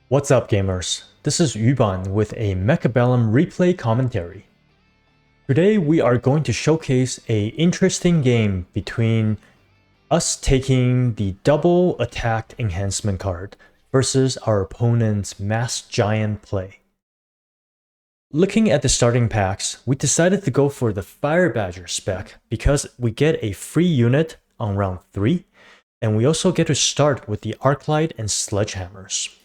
What's up, gamers? This is Yuban with a Mechabellum Replay commentary. Today we are going to showcase an interesting game between us taking the double attack enhancement card versus our opponent's mass giant play. Looking at the starting packs, we decided to go for the Fire Badger spec because we get a free unit on round 3, and we also get to start with the Arclight and Sledgehammers.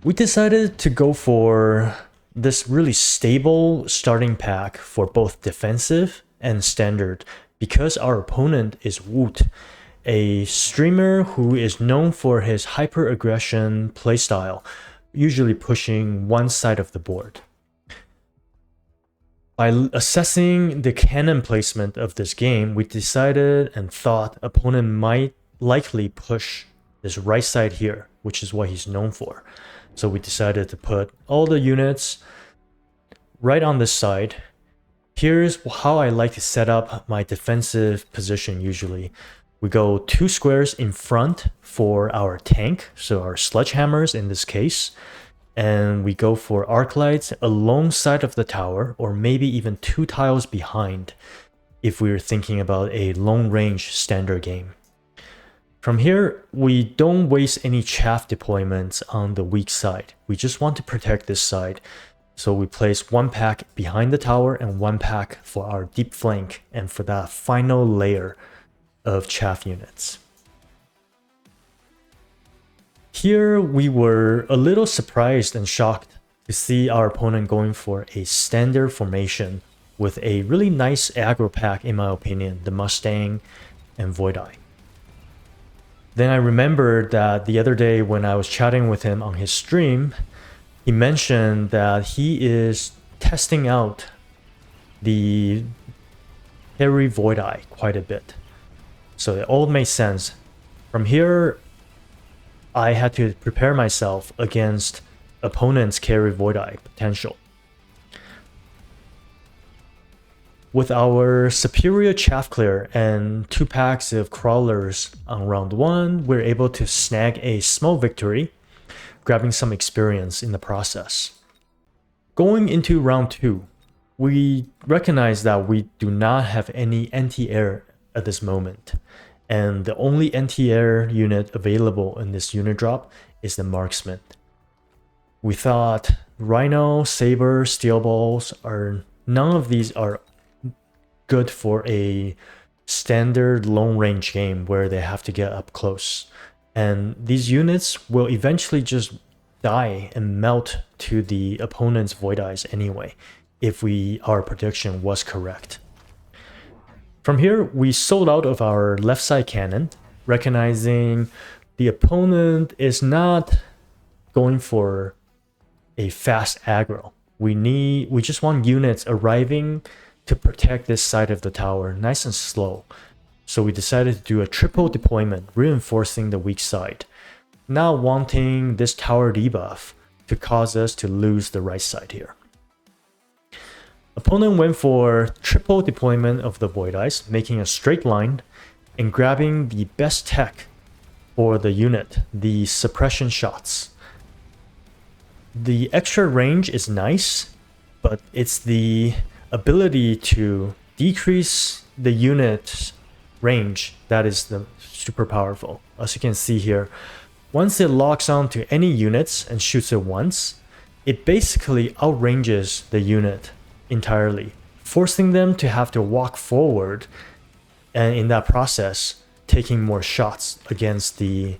We decided to go for this really stable starting pack for both defensive and standard because our opponent is wOOt, a streamer who is known for his hyper-aggression playstyle, usually pushing one side of the board. By assessing the cannon placement of this game, we decided and thought opponent might likely push this right side here, which is what he's known for. So we decided to put all the units right on this side. Here's how I like to set up my defensive position usually. We go 2 squares in front for our tank, so our sledgehammers in this case. And we go for Arclights alongside of the tower, or maybe even 2 tiles behind if we were thinking about a long range standard game. From here, we don't waste any chaff deployments on the weak side. We just want to protect this side. So we place 1 pack behind the tower and 1 pack for our deep flank and for that final layer of chaff units. Here we were a little surprised and shocked to see our opponent going for a standard formation with a really nice aggro pack in my opinion, the Mustang and Void Eye. Then I remembered that the other day when I was chatting with him on his stream, he mentioned that he is testing out the Harry Void Eye quite a bit. So it all made sense. From here, I had to prepare myself against opponent's carry Void Eye potential. With our superior chaff clear and 2 packs of crawlers on round 1, we're able to snag a small victory, grabbing some experience in the process. Going into round 2, we recognize that we do not have any anti-air at this moment, and the only anti-air unit available in this unit drop is the Marksman. We thought Rhino, Saber, Steel Balls none of these are good for a standard long range game where they have to get up close, and these units will eventually just die and melt to the opponent's Void Eyes anyway if our prediction was correct. From here we sold out of our left side cannon, recognizing the opponent is not going for a fast aggro. We just want units arriving to protect this side of the tower nice and slow. So we decided to do a triple deployment, reinforcing the weak side, not wanting this tower debuff to cause us to lose the right side here. Opponent went for triple deployment of the Void Eyes, making a straight line and grabbing the best tech for the unit, the suppression shots. The extra range is nice, but it's the ability to decrease the unit's range that is super powerful. As you can see here, once it locks onto any units and shoots it once, it basically outranges the unit entirely, forcing them to have to walk forward, and in that process taking more shots against the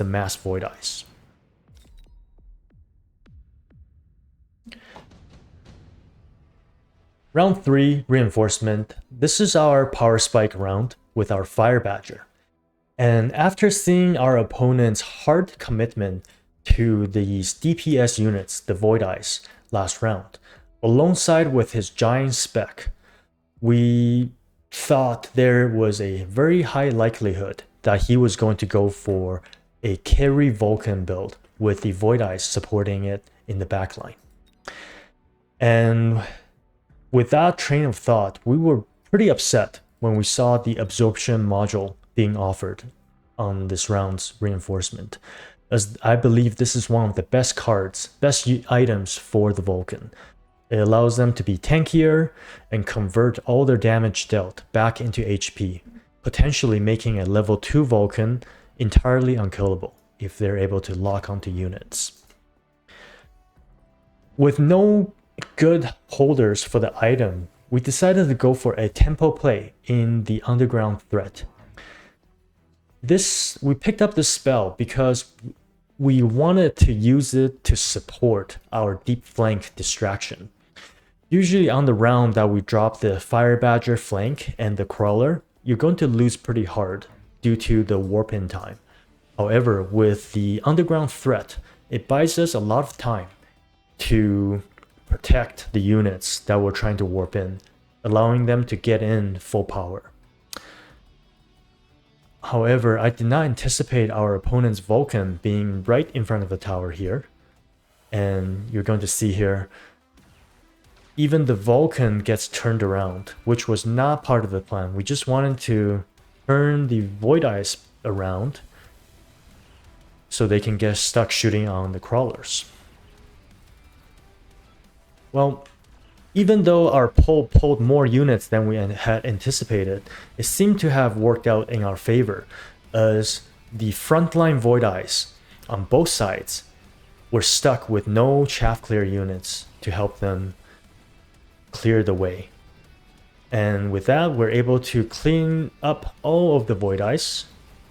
mass Void Eyes. Round 3, Reinforcement. This is our Power Spike round with our Fire Badger. And after seeing our opponent's hard commitment to these DPS units, the Void Eyes, last round, alongside with his giant spec, we thought there was a very high likelihood that he was going to go for a carry Vulcan build with the Void Eyes supporting it in the backline. And with that train of thought, we were pretty upset when we saw the absorption module being offered on this round's reinforcement. as I believe this is one of the best cards, best items for the Vulcan. It allows them to be tankier and convert all their damage dealt back into HP, potentially making a level 2 Vulcan entirely unkillable if they're able to lock onto units. With no good holders for the item, we decided to go for a tempo play in the Underground Threat. We picked up this spell because we wanted to use it to support our deep flank distraction. Usually on the round that we drop the Fire Badger flank and the Crawler, you're going to lose pretty hard due to the warp in time. However, with the Underground Threat, it buys us a lot of time to protect the units that we're trying to warp in, allowing them to get in full power. However, I did not anticipate our opponent's Vulcan being right in front of the tower here. And you're going to see here, even the Vulcan gets turned around, which was not part of the plan. We just wanted to turn the Void Eyes around so they can get stuck shooting on the Crawlers. Well, even though our pull pulled more units than we had anticipated, it seemed to have worked out in our favor, as the frontline Void Eyes on both sides were stuck with no chaff clear units to help them clear the way. And with that, we're able to clean up all of the Void Eyes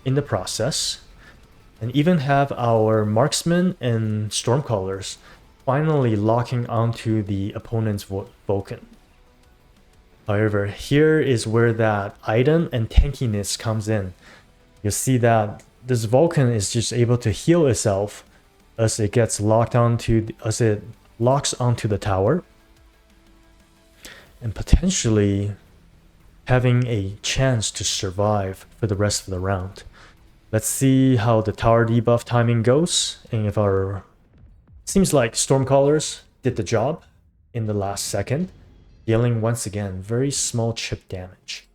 in the process, and even have our marksmen and stormcallers finally locking onto the opponent's Vulcan. However, here is where that item and tankiness comes in. You'll see that this Vulcan is just able to heal itself as it gets locked onto, as it locks onto the tower, and potentially having a chance to survive for the rest of the round. Let's see how the tower debuff timing goes, and if our... Seems like Stormcallers did the job in the last second, dealing once again very small chip damage.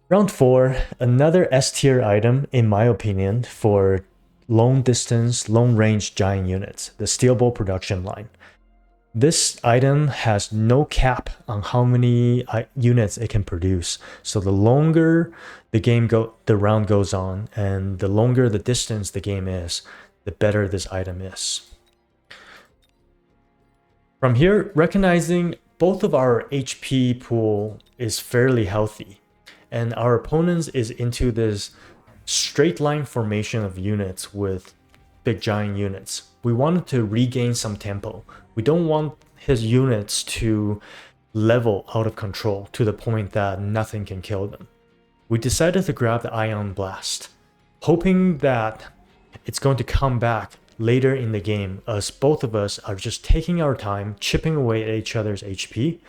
Round 4, another S tier item in my opinion for long distance, long range giant units, the Steel Bolt production line. This item has no cap on how many units it can produce. So the longer the round goes on, and the longer the distance the game is, the better this item is. From here, recognizing both of our HP pool is fairly healthy, and our opponent's is into this straight line formation of units with big giant units. We wanted to regain some tempo. We don't want his units to level out of control to the point that nothing can kill them. We decided to grab the Ion Blast, hoping that it's going to come back later in the game, as both of us are just taking our time, chipping away at each other's HP,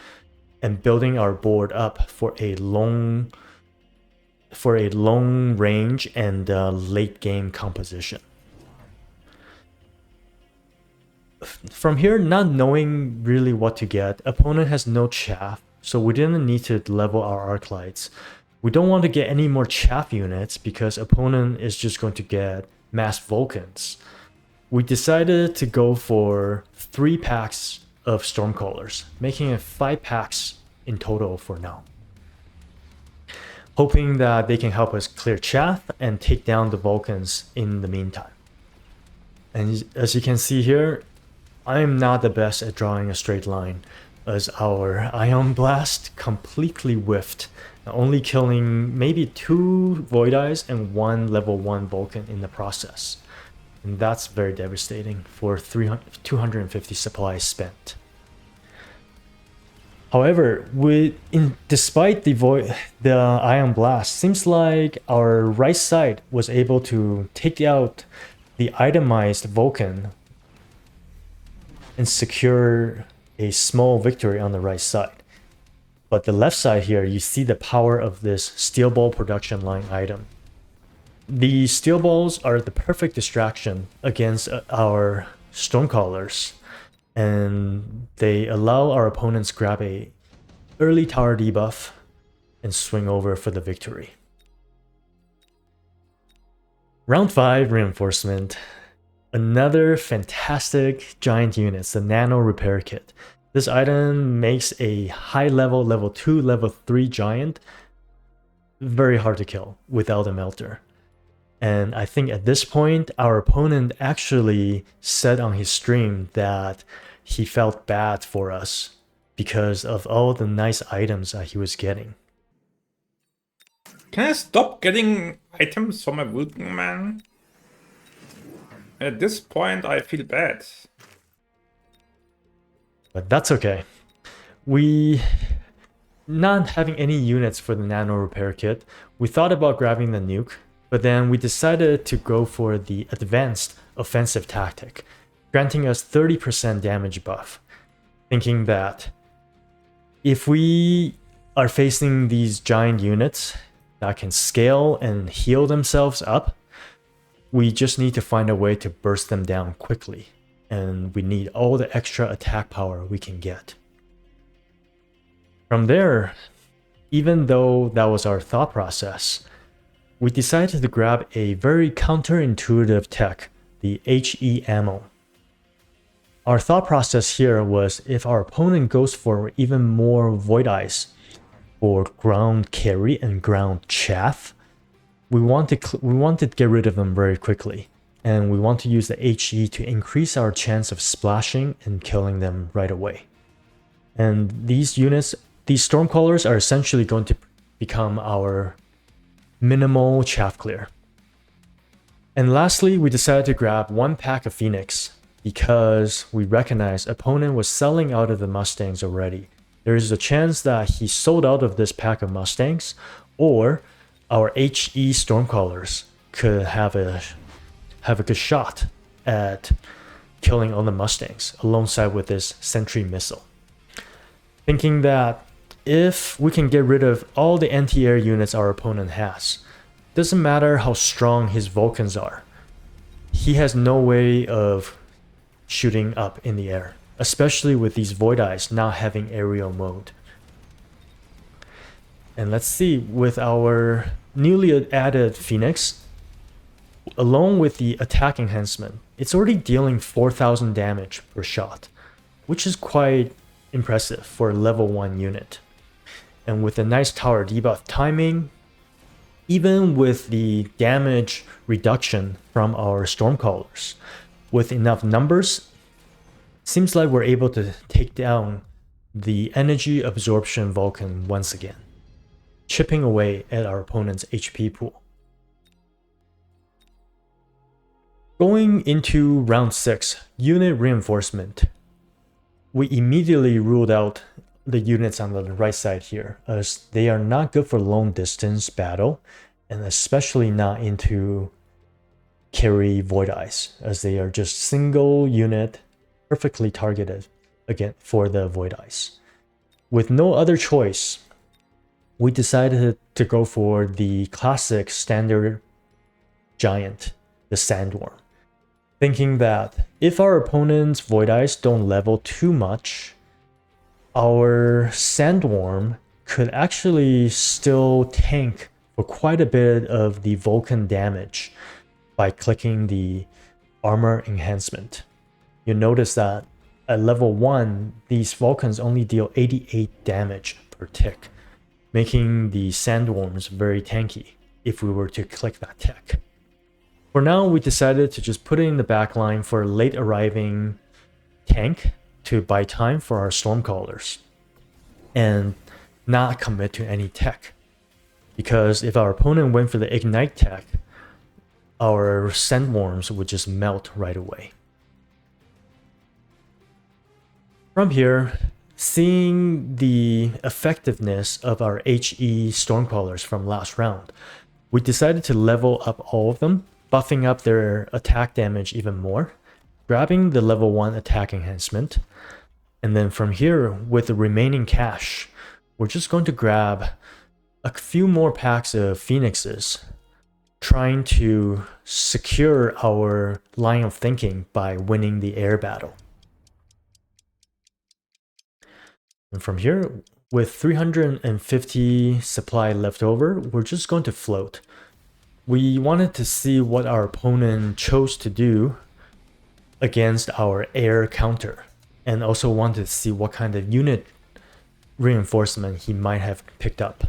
and building our board up for a long range and late game composition. From here, not knowing really what to get, opponent has no chaff, so we didn't need to level our arc lights. We don't want to get any more chaff units because opponent is just going to get mass Vulcans. We decided to go for 3 packs of Stormcallers, making it 5 packs in total for now, hoping that they can help us clear chaff and take down the Vulcans in the meantime. And as you can see here, I am not the best at drawing a straight line, as our Ion Blast completely whiffed, only killing maybe 2 Void Eyes and 1 level 1 Vulcan in the process. And that's very devastating for 250 supplies spent. However, despite the Ion Blast, seems like our right side was able to take out the itemized Vulcan and secure a small victory on the right side. But the left side here, you see the power of this Steel Ball production line item. The Steel Balls are the perfect distraction against our Stormcallers, and they allow our opponents grab a early tower debuff and swing over for the victory. Round 5 reinforcement. Another fantastic giant unit, the Nano Repair Kit. This item makes a high level, level 2, level 3 giant very hard to kill without a melter. And I think at this point, our opponent actually said on his stream that he felt bad for us because of all the nice items that he was getting. Can I stop getting items from a Vulcan, man? At this point, I feel bad. But that's okay. We, not having any units for the Nano Repair Kit, we thought about grabbing the nuke, but then we decided to go for the advanced offensive tactic, granting us 30% damage buff, thinking that if we are facing these giant units that can scale and heal themselves up, we just need to find a way to burst them down quickly, and we need all the extra attack power we can get. From there, even though that was our thought process, we decided to grab a very counterintuitive tech, the HE ammo. Our thought process here was if our opponent goes for even more Void Eyes for ground carry and ground chaff, we want to get rid of them very quickly, and we want to use the HE to increase our chance of splashing and killing them right away. And these units, these Stormcallers, are essentially going to become our minimal chaff clear. And lastly, we decided to grab one pack of Phoenix because we recognized opponent was selling out of the Mustangs already. There is a chance that he sold out of this pack of Mustangs, or our HE Stormcallers could have a good shot at killing all the Mustangs alongside with this Sentry missile. Thinking that if we can get rid of all the anti-air units our opponent has, doesn't matter how strong his Vulcans are, he has no way of shooting up in the air, especially with these Void Eyes not having aerial mode. And let's see, with our newly added Phoenix, along with the attack enhancement, it's already dealing 4,000 damage per shot, which is quite impressive for a level 1 unit. And with a nice tower debuff timing, even with the damage reduction from our Stormcallers, with enough numbers, seems like we're able to take down the energy absorption Vulcan once again, chipping away at our opponent's HP pool. Going into round 6, unit reinforcement. We immediately ruled out the units on the right side here, as they are not good for long distance battle, and especially not into carry Void Eyes, as they are just single unit perfectly targeted again for the Void Eyes. With no other choice, we decided to go for the classic standard giant, the Sandworm, thinking that if our opponent's Void Eyes don't level too much, our Sandworm could actually still tank for quite a bit of the Vulcan damage by clicking the armor enhancement. You'll notice that at level 1, these Vulcans only deal 88 damage per tick, making the Sandworms very tanky if we were to click that tech. For now, we decided to just put it in the backline for a late arriving tank to buy time for our Stormcallers and not commit to any tech. Because if our opponent went for the Ignite tech, our Sandworms would just melt right away. From here, seeing the effectiveness of our HE Stormcallers from last round, we decided to level up all of them, buffing up their attack damage even more, grabbing the level 1 attack enhancement, and then from here, with the remaining cash, we're just going to grab a few more packs of Phoenixes, trying to secure our line of thinking by winning the air battle. And from here, with 350 supply left over, we're just going to float. we wanted to see what our opponent chose to do against our air counter, and also wanted to see what kind of unit reinforcement he might have picked up.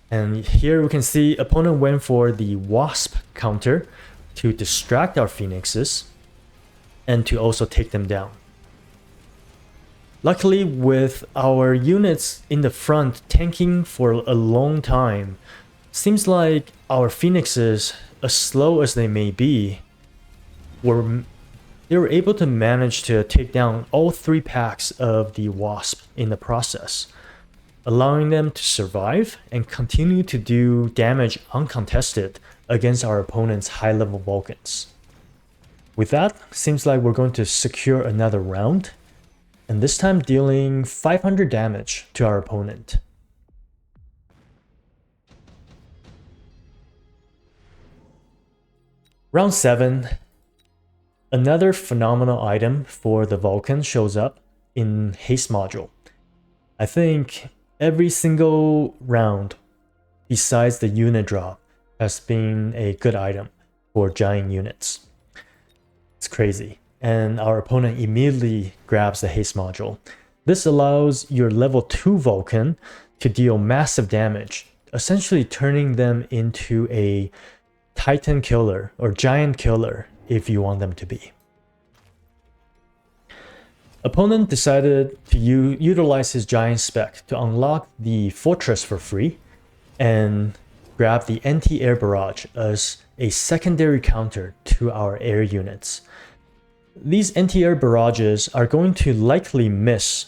And here we can see opponent went for the wasp counter to distract our phoenixes and to also take them down. Luckily, with our units in the front tanking for a long time, seems like our phoenixes, as slow as they may be, they were able to manage to take down all 3 packs of the wasp in the process, allowing them to survive and continue to do damage uncontested against our opponent's high-level Vulcans. With that, seems like we're going to secure another round, and this time dealing 500 damage to our opponent. Round 7. Another phenomenal item for the Vulcan shows up in Haste module. I think every single round, besides the unit drop, has been a good item for giant units. It's crazy. And our opponent immediately grabs the Haste module. This allows your level 2 Vulcan to deal massive damage, essentially turning them into a Titan killer or giant killer if you want them to be. Opponent decided to utilize his giant spec to unlock the fortress for free and grab the anti-air barrage as a secondary counter to our air units. These anti-air barrages are going to likely miss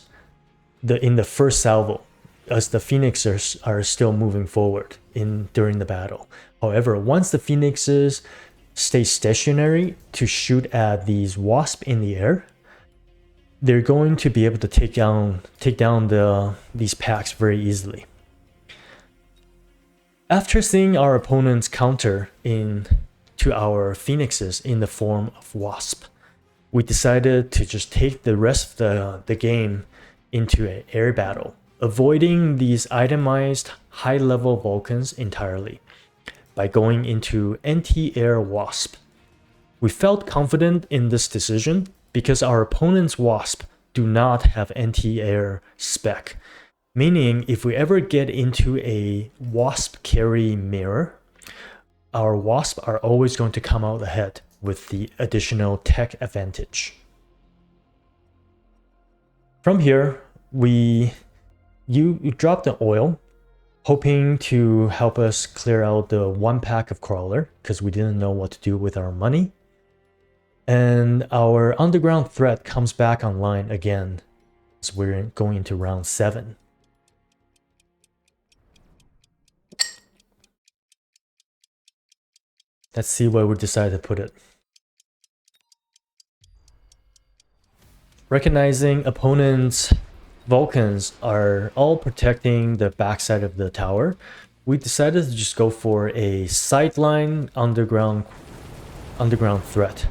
in the first salvo, as the phoenixes are still moving forward during the battle. However, once the phoenixes stay stationary to shoot at these wasps in the air, they're going to be able to take down these packs very easily. After seeing our opponent's counter to our phoenixes in the form of wasp, we decided to just take the rest of the game into an air battle, avoiding these itemized high-level Vulcans entirely by going into anti-air wasp. We felt confident in this decision because our opponent's wasp do not have anti-air spec, meaning if we ever get into a wasp carry mirror, our wasp are always going to come out ahead with the additional tech advantage. From here, you drop the oil, hoping to help us clear out the 1 pack of crawler because we didn't know what to do with our money. And our underground threat comes back online again as we're going into round 7. Let's see where we decide to put it. Recognizing opponent's Vulcans are all protecting the backside of the tower, we decided to just go for a sideline underground threat,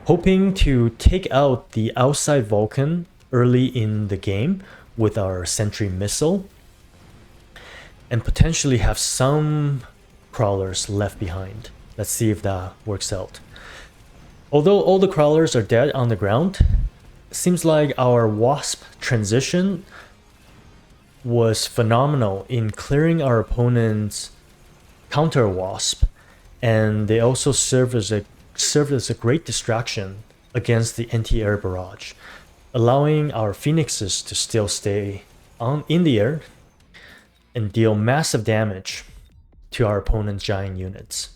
hoping to take out the outside Vulcan early in the game with our sentry missile and potentially have some crawlers left behind. Let's see if that works out. Although all the crawlers are dead on the ground, it seems like our wasp transition was phenomenal in clearing our opponent's counter wasp, and they also served as a great distraction against the anti-air barrage, allowing our phoenixes to still stay in the air and deal massive damage to our opponent's giant units.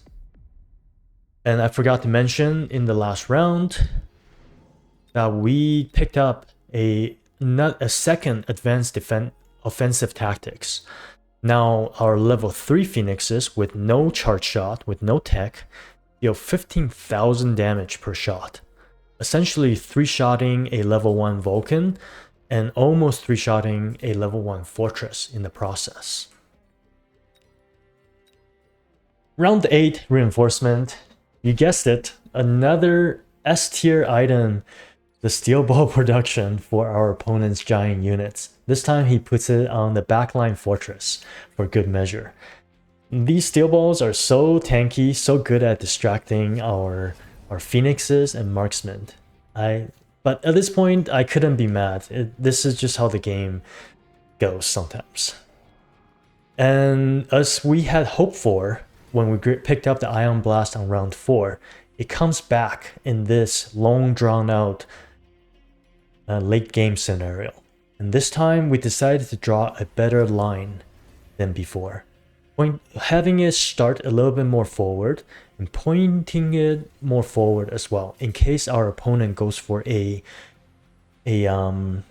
And I forgot to mention in the last round that we picked up a second advanced offensive tactics. Now our level 3 phoenixes with no charge shot, with no tech, deal 15,000 damage per shot, essentially 3-shotting a level 1 Vulcan and almost 3-shotting a level 1 fortress in the process. Round 8 reinforcement. You guessed it, another S-tier item, the steel ball production for our opponent's giant units. This time he puts it on the backline fortress for good measure. These steel balls are so tanky, so good at distracting our phoenixes and marksmen. But at this point, I couldn't be mad. This is just how the game goes sometimes. And as we had hoped for, when we picked up the Ion Blast on round 4, it comes back in this long drawn out late game scenario. And this time we decided to draw a better line than before. Having it start a little bit more forward and pointing it more forward as well, in case our opponent goes for a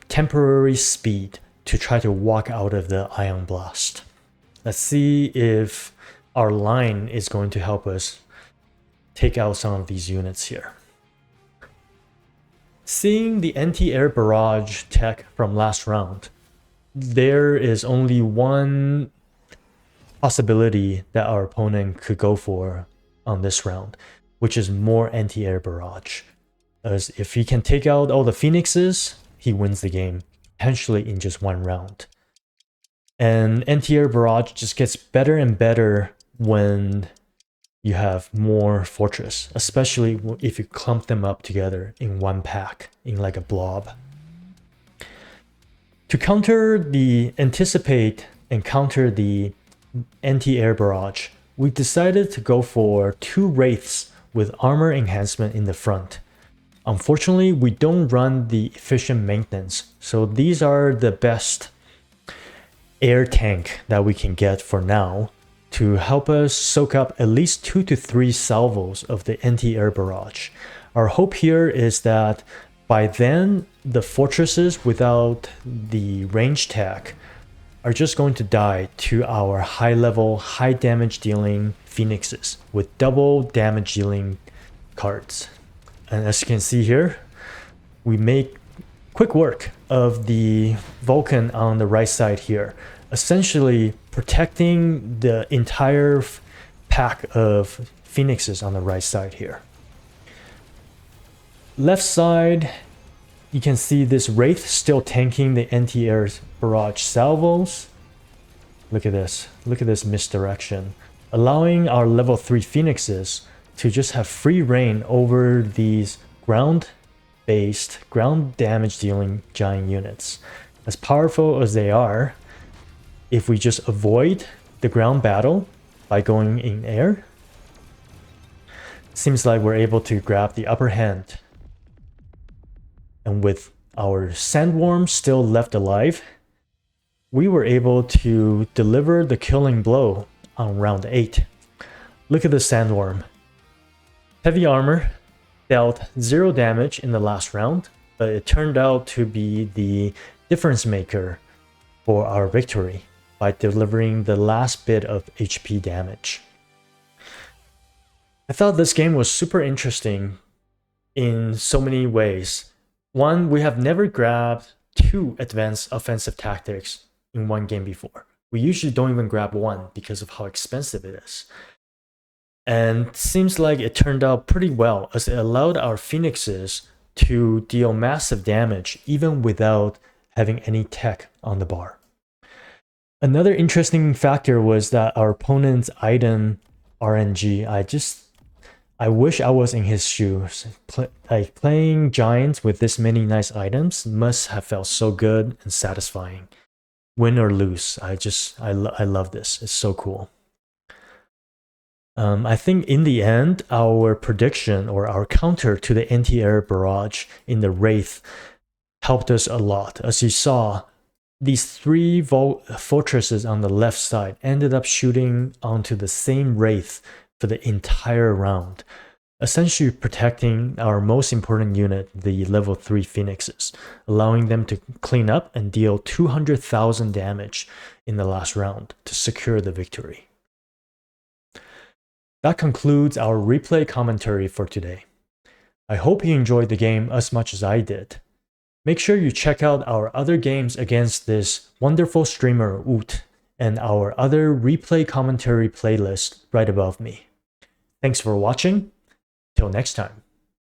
temporary speed to try to walk out of the Ion Blast. Let's see if our line is going to help us take out some of these units here. Seeing the anti-air barrage tech from last round, there is only one possibility that our opponent could go for on this round, which is more anti-air barrage. As if he can take out all the phoenixes, he wins the game, potentially in just one round. And anti-air barrage just gets better and better when you have more fortress, especially if you clump them up together in one pack, in like a blob. To anticipate and counter the anti-air barrage, we decided to go for 2 wraiths with armor enhancement in the front. Unfortunately, we don't run the efficient maintenance, so these are the best air tank that we can get for now to help us soak up at least 2 to 3 salvos of the anti-air barrage. Our hope here is that by then, the fortresses without the range tech are just going to die to our high-level, high-damage-dealing phoenixes with double damage-dealing cards. And as you can see here, we make quick work of the Vulcan on the right side here, essentially protecting the entire pack of phoenixes on the right side here. Left side, you can see this wraith still tanking the anti-air barrage salvos. Look at this misdirection, allowing our level 3 phoenixes to just have free reign over these ground-based, ground damage dealing giant units. As powerful as they are, if we just avoid the ground battle by going in air, seems like we're able to grab the upper hand. And with our sandworm still left alive, we were able to deliver the killing blow on round 8. Look at the sandworm. Heavy armor, dealt 0 damage in the last round, but it turned out to be the difference maker for our victory by delivering the last bit of HP damage. I thought this game was super interesting in so many ways. One, we have never grabbed 2 advanced offensive tactics in one game before. We usually don't even grab 1 because of how expensive it is. And seems like it turned out pretty well, as it allowed our phoenixes to deal massive damage even without having any tech on the bar. Another interesting factor was that our opponent's item RNG, I wish I was in his shoes. Playing giants with this many nice items must have felt so good and satisfying. Win or lose, I love this. It's so cool. I think in the end, our prediction or our counter to the anti-air barrage in the Wraith helped us a lot. As you saw, these 3 fortresses on the left side ended up shooting onto the same Wraith for the entire round, essentially protecting our most important unit, the level 3 Phoenixes, allowing them to clean up and deal 200,000 damage in the last round to secure the victory. That concludes our replay commentary for today. I hope you enjoyed the game as much as I did. Make sure you check out our other games against this wonderful streamer wOOt and our other replay commentary playlist right above me. Thanks for watching. Till next time.